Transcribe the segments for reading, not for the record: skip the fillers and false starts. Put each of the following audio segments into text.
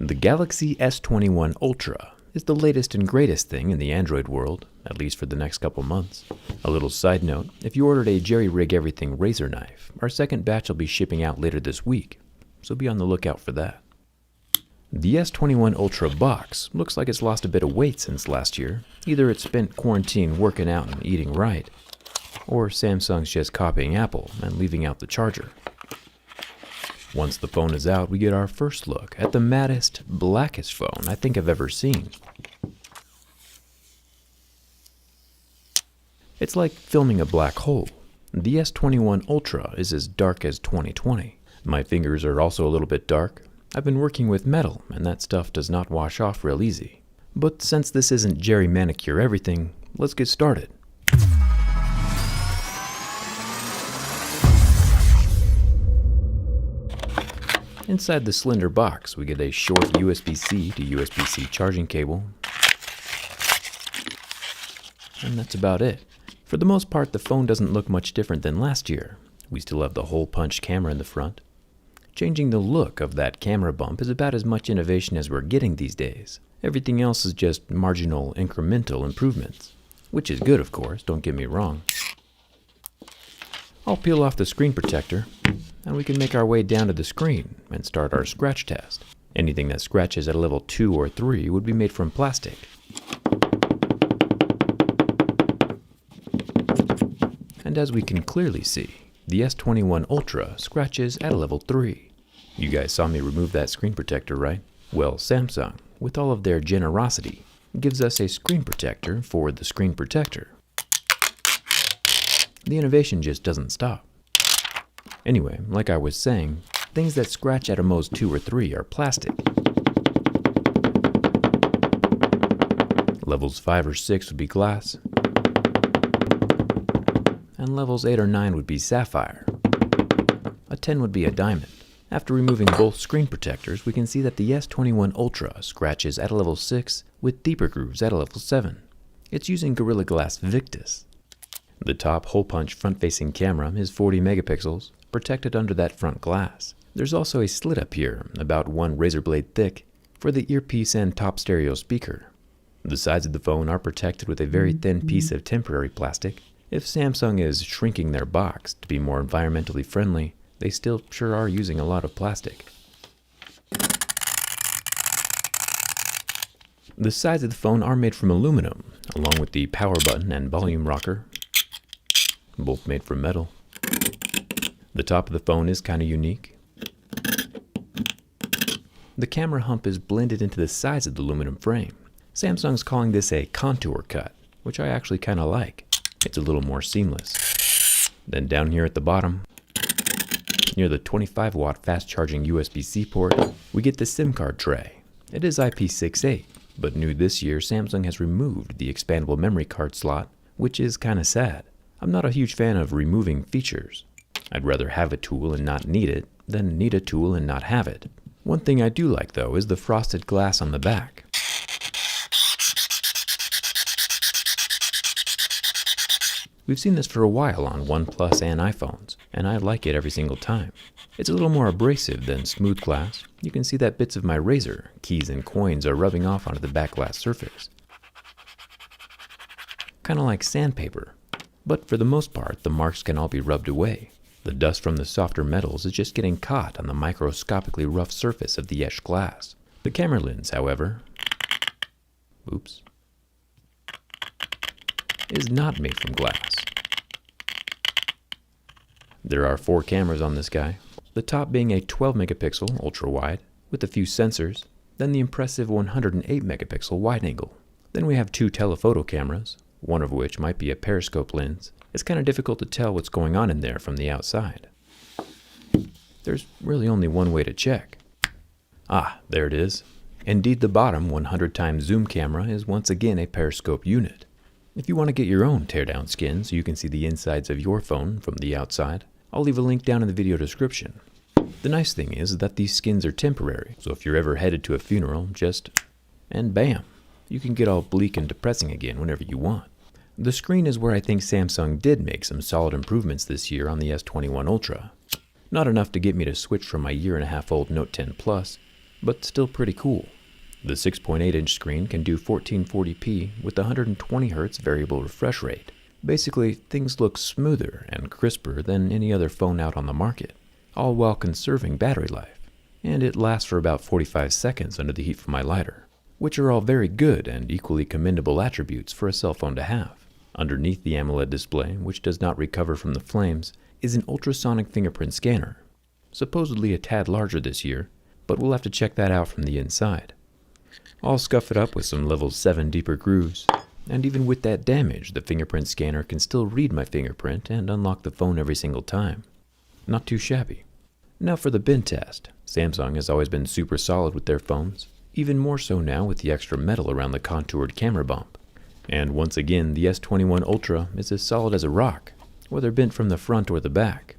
The Galaxy S21 Ultra is the latest and greatest thing in the Android world, at least for the next couple months. A little side note, if you ordered a jerry-rig-everything razor knife, our second batch will be shipping out later this week, so be on the lookout for that. The S21 Ultra box looks like it's lost a bit of weight since last year. Either it spent quarantine working out and eating right, or Samsung's just copying Apple and leaving out the charger. Once the phone is out, we get our first look at the mattest, blackest phone I think I've ever seen. It's like filming a black hole. The S21 Ultra is as dark as 2020. My fingers are also a little bit dark. I've been working with metal, and that stuff does not wash off real easy. But since this isn't Jerry Manicure Everything, let's get started. Inside the slender box, we get a short USB-C to USB-C charging cable, and that's about it. For the most part, the phone doesn't look much different than last year. We still have the hole-punch camera in the front. Changing the look of that camera bump is about as much innovation as we're getting these days. Everything else is just marginal, incremental improvements, which is good, of course, don't get me wrong. I'll peel off the screen protector, and we can make our way down to the screen and start our scratch test. Anything that scratches at a level 2 or 3 would be made from plastic. And as we can clearly see, the S21 Ultra scratches at a level 3. You guys saw me remove that screen protector, right? Well, Samsung, with all of their generosity, gives us a screen protector for the screen protector. The innovation just doesn't stop. Anyway, like I was saying, things that scratch at a most 2 or 3 are plastic. Levels 5 or 6 would be glass, and levels 8 or 9 would be sapphire. A 10 would be a diamond. After removing both screen protectors, we can see that the S21 Ultra scratches at a level 6 with deeper grooves at a level 7. It's using Gorilla Glass Victus. The top hole-punch front-facing camera is 40 megapixels, protected under that front glass. There's also a slit up here, about 1 razor blade thick, for the earpiece and top stereo speaker. The sides of the phone are protected with a very thin piece of temporary plastic. If Samsung is shrinking their box to be more environmentally friendly, they still sure are using a lot of plastic. The sides of the phone are made from aluminum, along with the power button and volume rocker, both made from metal. The top of the phone is kind of unique. The camera hump is blended into the sides of the aluminum frame. Samsung's calling this a contour cut, which I actually kind of like. It's a little more seamless. Then down here at the bottom, near the 25-watt fast-charging USB-C port, we get the SIM card tray. It is IP68, but new this year, Samsung has removed the expandable memory card slot, which is kind of sad. I'm not a huge fan of removing features. I'd rather have a tool and not need it than need a tool and not have it. One thing I do like, though, is the frosted glass on the back. We've seen this for a while on OnePlus and iPhones, and I like it every single time. It's a little more abrasive than smooth glass. You can see that bits of my razor, keys, and coins are rubbing off onto the back glass surface. Kind of like sandpaper. But for the most part, the marks can all be rubbed away. The dust from the softer metals is just getting caught on the microscopically rough surface of the etched glass. The camera lens, however, is not made from glass. There are 4 cameras on this guy, the top being a 12 megapixel ultra-wide with a few sensors, then the impressive 108 megapixel wide-angle. Then we have 2 telephoto cameras, one of which might be a periscope lens. It's kind of difficult to tell what's going on in there from the outside. There's really only one way to check. Ah, there it is. Indeed, the bottom 100 times zoom camera is once again a periscope unit. If you want to get your own teardown skin so you can see the insides of your phone from the outside, I'll leave a link down in the video description. The nice thing is that these skins are temporary, so if you're ever headed to a funeral, and bam, you can get all bleak and depressing again whenever you want. The screen is where I think Samsung did make some solid improvements this year on the S21 Ultra. Not enough to get me to switch from my year-and-a-half-old Note 10 Plus, but still pretty cool. The 6.8-inch screen can do 1440p with 120Hz variable refresh rate. Basically, things look smoother and crisper than any other phone out on the market, all while conserving battery life. And it lasts for about 45 seconds under the heat from my lighter, which are all very good and equally commendable attributes for a cell phone to have. Underneath the AMOLED display, which does not recover from the flames, is an ultrasonic fingerprint scanner, supposedly a tad larger this year, but we'll have to check that out from the inside. I'll scuff it up with some level 7 deeper grooves, and even with that damage, the fingerprint scanner can still read my fingerprint and unlock the phone every single time. Not too shabby. Now for the bin test. Samsung has always been super solid with their phones, even more so now with the extra metal around the contoured camera bump. And once again, the S21 Ultra is as solid as a rock, whether bent from the front or the back.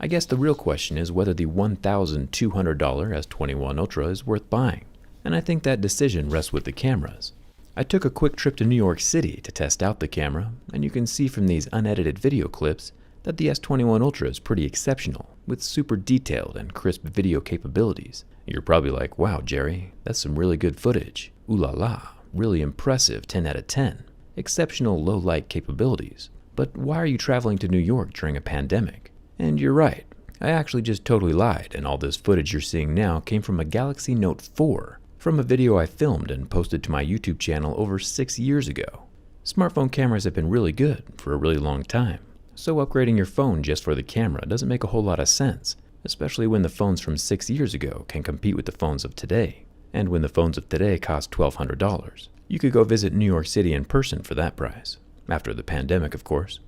I guess the real question is whether the $1,200 S21 Ultra is worth buying, and I think that decision rests with the cameras. I took a quick trip to New York City to test out the camera, and you can see from these unedited video clips that the S21 Ultra is pretty exceptional, with super detailed and crisp video capabilities. You're probably like, wow, Jerry, that's some really good footage. Ooh la la, really impressive 10 out of 10. Exceptional low light capabilities. But why are you traveling to New York during a pandemic? And you're right, I actually just totally lied, and all this footage you're seeing now came from a Galaxy Note 4, from a video I filmed and posted to my YouTube channel over 6 years ago. Smartphone cameras have been really good for a really long time, so upgrading your phone just for the camera doesn't make a whole lot of sense, especially when the phones from 6 years ago can compete with the phones of today. And when the phones of today cost $1,200, you could go visit New York City in person for that price. After the pandemic, of course.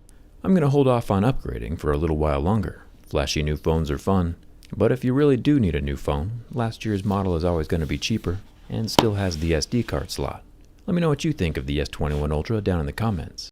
I'm going to hold off on upgrading for a little while longer. Flashy new phones are fun, but if you really do need a new phone, last year's model is always going to be cheaper and still has the SD card slot. Let me know what you think of the S21 Ultra down in the comments.